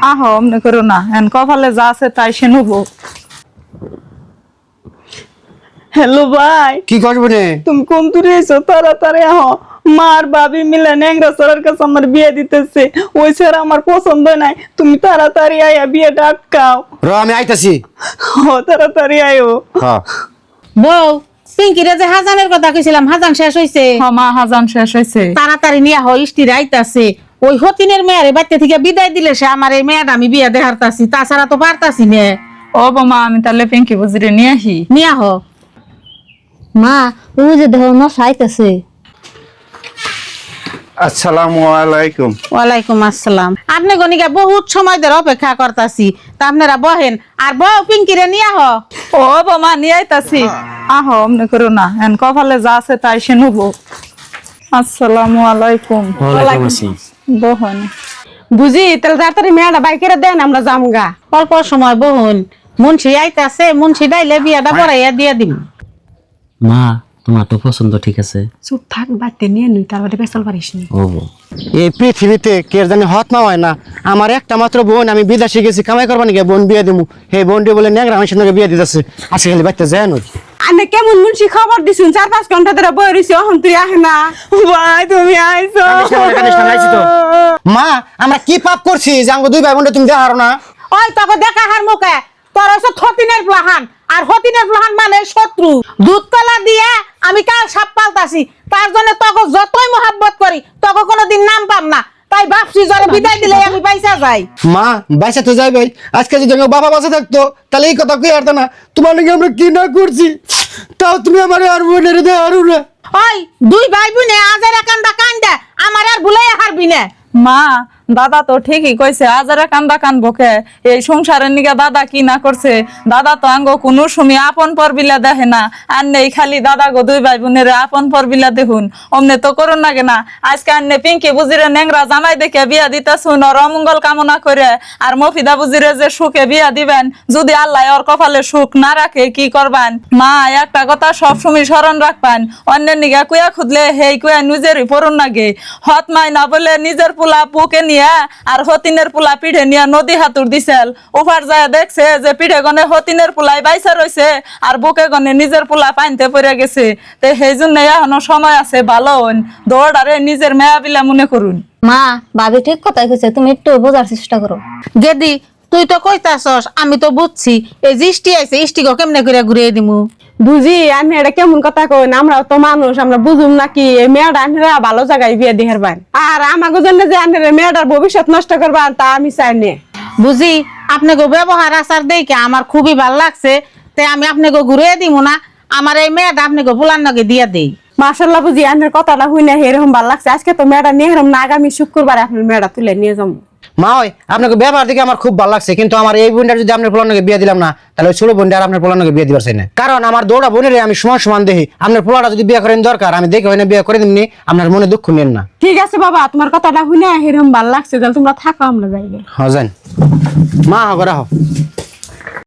আহো অমনে করো না, এন কপালে যা আছে তাই সে নেবো। হ্যালো ভাই, কি করবো রে? তুমি কোন দূরে এসো, তাড়াতাড়ি আহো। মার ভাবি মিলে ন্যাংরা সরার কাছে আমার বিয়ে দিতেছে, ওই ছেড়ে আমার পছন্দ নাই। তুমি তাড়াতাড়ি আয়া বিয়েটা আটকাও। আমি আইতাছি। তাড়াতাড়ি আয়ো। হ্যাঁ বউ, পিঙ্কিরে যে হাজানের কথা কইছিলাম, হাজান শেষ হইছে। মা হাজান শেষ হয়েছে। তাড়াতাড়ি নিয়ে আহ, ইষ্টি রাইতাছে। ওই হতিনের মেয়ের বাড়িতে থেকে বিদায় দিলে সে আমার এই মেয়েটা আমি বিয়ে দেখারতাছি, তাছাড়া তো পারতাছি না। ও বোমা, আমি তাহলে পিঙ্কি বুঝিরে নিয়ে আসি। নিয়ে আহ। মা ও যে দেহ নসাইতেছে। আসসালামু আলাইকুম। ওয়ালাইকুম আসসালাম। আপনি গনিকা বহুত সময় ধরে অপেক্ষা করতাছি, তা আপনারা বহেন। আর বউ, পিঙ্কিরে নিয়ে আহ। ও বোমা, নিয়ে আইতাছি। আহো অমনে করো না, এন কপালে যা আছে তাই সে নেবো। আসসালামু আলাইকুম। বহন বুঝি তাহলে তাড়াতাড়ি মেয়েটা বাইকেরে দেন, আমরা জামগা। অল্প সময় বহুন, মুন্সি আইতাছে, মুন্সি ডাইলে বিয়াটা পড়াইয়া দিয়ে দিন। মা তোমার তো পছন্দ ঠিক আছে। চুপ থাক, বাড়তে নিয়ে নুই, তার বাড়ি পেছাল পারিস নি। ও এই পৃথিবীতে কে জানি হত মা হয় না। আমার একটা মাত্র বোন, আমি বিদেশে গেছি কামাই করবা নাকি বোন বিয়ে দিমু। এই বোনটি বলে ন্যাংরা আমার সঙ্গে বিয়ে দিতেছে। আজকে খালি বাচ্চা যায় না। আনে কেমন মুন্সি খবর দিছুন, 4-5 ঘন্টা ধরে বই রইছি, এখন তুই আহে না। ভাই তুমি আইছো। মা আমরা কি পাপ করছি যে আমাকে দুই ভাই বোনটা তুমি দেখারো না? ওই তোকে দেখা হার মুখে তোর হচ্ছে থতিনের প্লাহান, আর হতিনের প্লাহান মানে শত্রু। দুধ কলা দিয়ে আমি কাল সাপ পাল্টাছি, তার জন্য তোকে যতই মহাব্বত করি তোকে কোনোদিন নাম পাম না। তাই ভাবছি জলে বিদায় দিলে আমি পয়সা যাই। মা বাইসা তো যাই ভাই, আজকে যদি আমার বাবা বাসা থাকতো তাহলে এই কথা কই আর না। তোমার নাকি আমরা কি না করছি, তাও তুমি আমার আর বোনের দেখারো না। ওই দুই ভাই বোনে আজের কান্দা কান্দা আমার আর ভুলাই হারবি না। মা, দাদা তো ঠিকই কইছে, আজারা কান্দা কানবকে। এই সংসারের নিকে দাদা কি না করছে। দাদা তো আঙ্গ কোনো সময় আপন পর বিলা দেখে না। আর নেই খালি দাদা গো দুই ভাই বোনের আপন পর বিলা দেখুন। অমনে তো করুন নাগে না। আজকে আন্নে পিঙ্কি বুজিরে ন্যাংরা জামাই দেখে বিয়া দিতেছুন, ওর অমঙ্গল কামনা করে। আর মফিদা বুজিরে যে সুখে বিয়া দিবেন, যদি আল্লাহ ওর কপালে সুখ না রাখে কি করবেন? মা একটা কথা সবসময় স্মরণ রাখবেন, অন্যের নিগা কুয়া খুদলে হেই কুয়া নিজেরই পড়ুন নাগে। হত মাই না বলে নিজের পোলা পুকে নিয়ে আর হতিনের পোলা পিঠে নিয়ে নদী হাতুর দিছিল। ওপার যায় দেখছে যে পিঠে গনে হতিনের পোলাই বাইসা রয়েছে, আর বুকে গনে নিজের পোলা পাইনতে পড়ে গেছে। তো সেই জন্য এখনো সময় আছে, ভালো হন দৌড়ারে নিজের মেয়া বিলা মনে করুন। মা ভাবি ঠিক কথাই কইছে, তুমি একটু বোঝার চেষ্টা করো। গেদি তুই তো কইতাছস, আমি তো বুঝছি। এই যে ইষ্টি আইছে, ইষ্টিকে কেমনে করে ঘুরিয়ে দিমু? বুঝি আমি এটা কেমন কথা কই, আমরা তো মানুষ, আমরা বুঝুম নাকি? এই মেয়েটা আনরা ভালো জায়গায় বিয়ে দিয়ে হারবেন, আর আমাকে জন্য যে আনরে মেয়েটার ভবিষ্যৎ নষ্ট করবেন তা আমি চাই না। বুঝি আপনাকে ব্যবহার আচার দেখে আমার খুবই ভালো লাগছে, তাই আমি আপনাকে ঘুরিয়ে দিব না। আমার এই মেয়েটা আপনাকে ভুলার নাকি দিয়ে দেই। মাশাআল্লাহ, বুঝি আনের কথাটা শুই না এরকম ভালো লাগছে। আজকে তো মেয়েটা নিয়ে হারাম না, আগামী শুক্রবার আপনার মেয়েটা তুলে নিয়ে যাবো। মা ওই আপনাকে ব্যবহার দেখে আমার খুব ভালো লাগছে, কিন্তু আমার এই বোনটা যদি আপনার পোলার নাকি বিয়ে দিলাম না, তাহলে ওই ছোট বোনটা আর আপনার পোলার নাকি বিয়ে দিবার চাই না। কারণ আমার দৌড়া বোনের আমি সমান সমান দেখি। আপনার পোলাটা যদি বিয়ে করেন দরকার, আমি দেখে হয় না বিয়ে করে দিমনি, আপনার মনে দুঃখ নেন না। ঠিক আছে বাবা, তোমার কথাটা শুই না এরকম ভালো লাগছে, তাহলে তোমরা থাকো, আমরা যাইবে। হ্যাঁ যান মা, হো রাখো।